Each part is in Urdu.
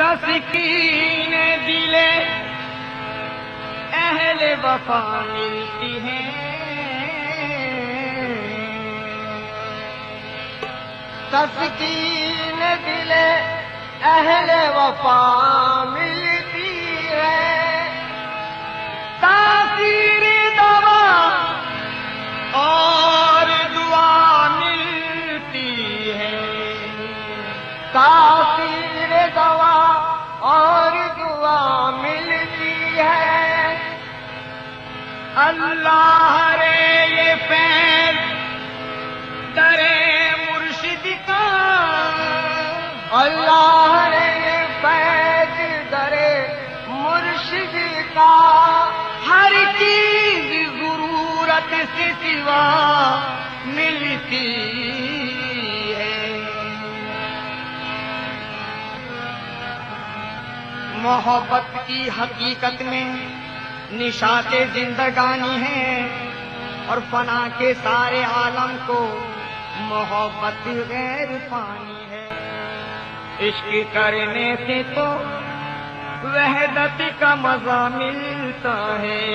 تسکین دل اہل وفا ملتی ہے، تسکین دل اہل وفا ملتی ہے، تاثیر دوا اور دعا ملتی ہے، تاثیر دوا اور دعا ملتی ہے۔ اللہ رے یہ فیض درے مرشد کا، اللہ رے یہ فیض درے مرشد کا، ہر چیز ضرورت سے سوا ملتی ہے۔ محبت کی حقیقت میں نشاط زندگانی ہے، اور فنا کے سارے عالم کو محبت غیر فانی ہے۔ عشق کرنے سے تو وحدت کا مزہ ملتا ہے،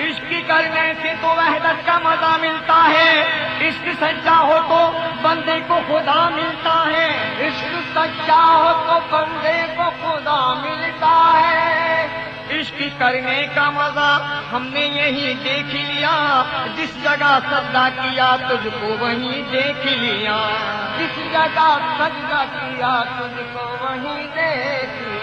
عشق کرنے سے تو وحدت کا مزہ ملتا ہے، عشق سچا ہو تو بندے کو خدا ملتا ہے، عشق سچا ہو تو بندے کو خدا ملتا ہے۔ عشق کرنے کا مزہ ہم نے یہی دیکھ لیا، جس جگہ سجدہ کیا تجھ کو وہیں دیکھ لیا، جس جگہ سجدہ کیا تجھ کو وہیں دیکھ لیا۔